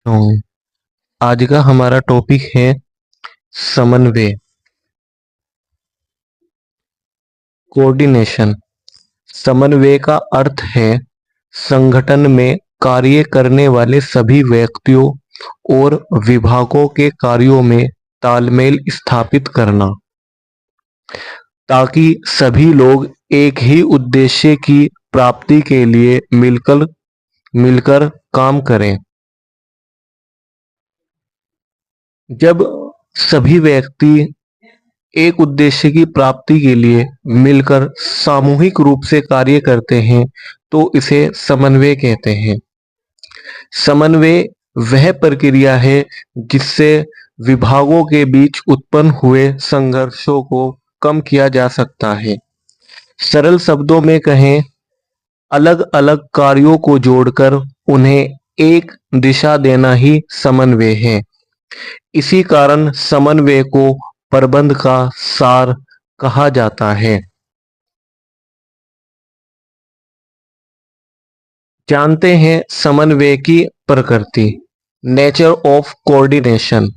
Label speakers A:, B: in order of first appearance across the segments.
A: होंगे। आज का हमारा टॉपिक है समन्वय, कोऑर्डिनेशन। समन्वय का अर्थ है संगठन में कार्य करने वाले सभी व्यक्तियों और विभागों के कार्यों में तालमेल स्थापित करना, ताकि सभी लोग एक ही उद्देश्य की प्राप्ति के लिए मिलकर मिलकर काम करें। जब सभी व्यक्ति एक उद्देश्य की प्राप्ति के लिए मिलकर सामूहिक रूप से कार्य करते हैं तो इसे समन्वय कहते हैं। समन्वय वह प्रक्रिया है जिससे विभागों के बीच उत्पन्न हुए संघर्षों को कम किया जा सकता है। सरल शब्दों में कहें, अलग अलग कार्यों को जोड़कर उन्हें एक दिशा देना ही समन्वय है। इसी कारण समन्वय को प्रबंध का सार कहा जाता है। जानते हैं समन्वय की प्रकृति, नेचर ऑफ कोऑर्डिनेशन।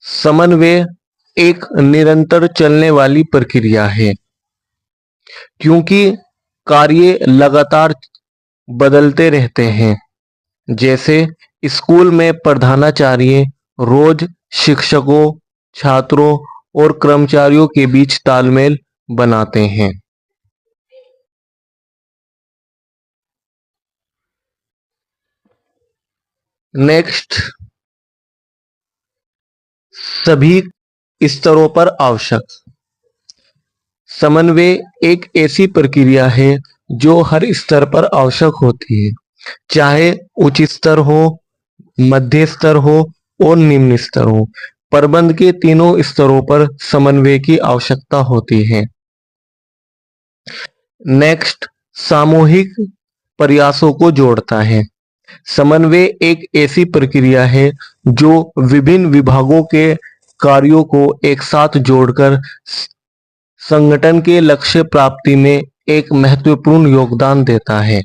A: समन्वय एक निरंतर चलने वाली प्रक्रिया है, क्योंकि कार्य लगातार बदलते रहते हैं। जैसे स्कूल में प्रधानाचार्य रोज शिक्षकों, छात्रों और कर्मचारियों के बीच तालमेल बनाते हैं। नेक्स्ट, सभी स्तरों पर आवश्यक। समन्वय एक ऐसी प्रक्रिया है जो हर स्तर पर आवश्यक होती है, चाहे उच्च स्तर हो, मध्य स्तर हो और निम्न स्तर हो। प्रबंध के तीनों स्तरों पर समन्वय की आवश्यकता होती है। नेक्स्ट, सामूहिक प्रयासों को जोड़ता है। समन्वय एक ऐसी प्रक्रिया है जो विभिन्न विभागों के कार्यों को एक साथ जोड़कर संगठन के लक्ष्य प्राप्ति में एक महत्वपूर्ण योगदान देता है।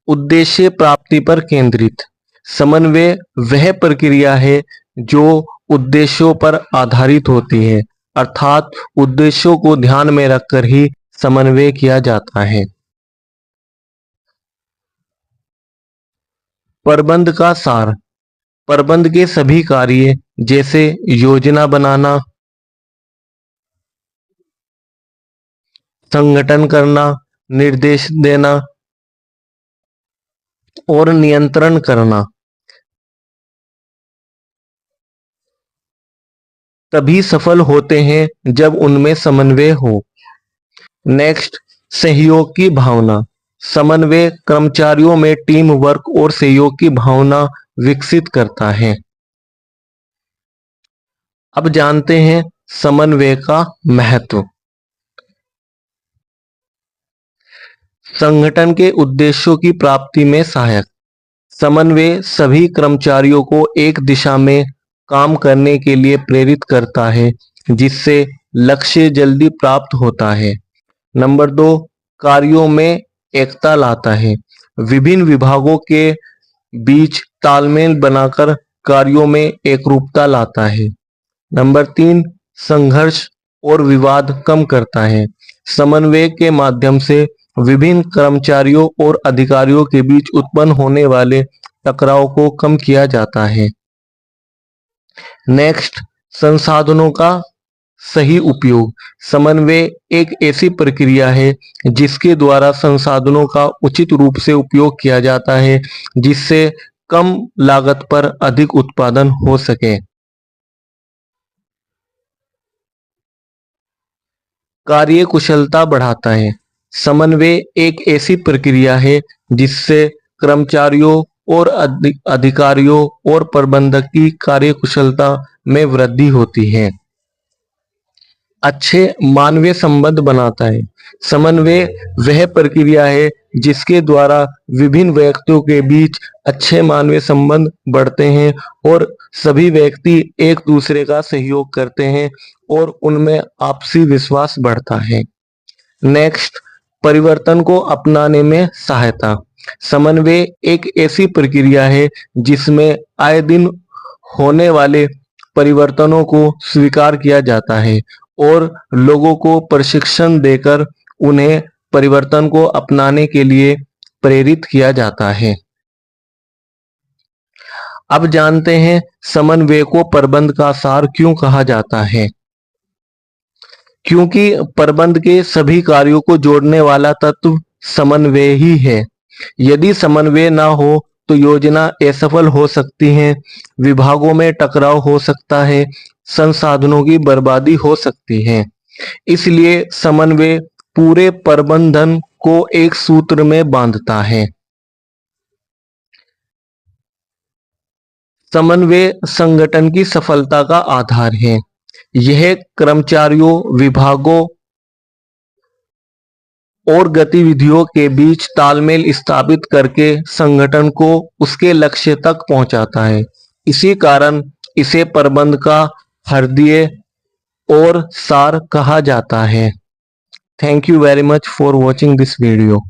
A: उद्देश्य प्राप्ति पर केंद्रित। समन्वय वह प्रक्रिया है जो उद्देश्यों पर आधारित होती है, अर्थात उद्देश्यों को ध्यान में रखकर ही समन्वय किया जाता है। प्रबंध का सार। प्रबंध के सभी कार्य जैसे योजना बनाना, संगठन करना, निर्देश देना और नियंत्रण करना तभी सफल होते हैं जब उनमें समन्वय हो। नेक्स्ट, सहयोग की भावना। समन्वय कर्मचारियों में टीम वर्क और सहयोग की भावना विकसित करता है। अब जानते हैं समन्वय का महत्व। संगठन के उद्देश्यों की प्राप्ति में सहायक। समन्वय सभी कर्मचारियों को एक दिशा में काम करने के लिए प्रेरित करता है, जिससे लक्ष्य जल्दी प्राप्त होता है। नंबर 2, कार्यों में एकता लाता है। विभिन्न विभागों के बीच तालमेल बनाकर कार्यों में एकरूपता लाता है। नंबर 3, संघर्ष और विवाद कम करता है। समन्वय के माध्यम से विभिन्न कर्मचारियों और अधिकारियों के बीच उत्पन्न होने वाले टकराव को कम किया जाता है। नेक्स्ट, संसाधनों का सही उपयोग। समन्वय एक ऐसी प्रक्रिया है जिसके द्वारा संसाधनों का उचित रूप से उपयोग किया जाता है, जिससे कम लागत पर अधिक उत्पादन हो सके। कार्य कुशलता बढ़ाता है। समन्वय एक ऐसी प्रक्रिया है जिससे कर्मचारियों और अधिकारियों और प्रबंधक की कार्य कुशलता में वृद्धि होती है। अच्छे मानवीय संबंध बनाता है। समन्वय वह प्रक्रिया है जिसके द्वारा विभिन्न व्यक्तियों के बीच अच्छे मानवीय संबंध बढ़ते हैं और सभी व्यक्ति एक दूसरे का सहयोग करते हैं और उनमें आपसी विश्वास बढ़ता है। नेक्स्ट, परिवर्तन को अपनाने में सहायता। समन्वय एक ऐसी प्रक्रिया है जिसमें आए दिन होने वाले परिवर्तनों को स्वीकार किया जाता है और लोगों को प्रशिक्षण देकर उन्हें परिवर्तन को अपनाने के लिए प्रेरित किया जाता है। अब जानते हैं समन्वय को प्रबंध का सार क्यों कहा जाता है। क्योंकि प्रबंध के सभी कार्यों को जोड़ने वाला तत्व समन्वय ही है। यदि समन्वय ना हो तो योजना असफल हो सकती है, विभागों में टकराव हो सकता है, संसाधनों की बर्बादी हो सकती है। इसलिए समन्वय पूरे प्रबंधन को एक सूत्र में बांधता है। समन्वय संगठन की सफलता का आधार है। यह कर्मचारियों, विभागों और गतिविधियों के बीच तालमेल स्थापित करके संगठन को उसके लक्ष्य तक पहुंचाता है। इसी कारण इसे प्रबंध का हृदय और सार कहा जाता है। Thank you very much for watching this video.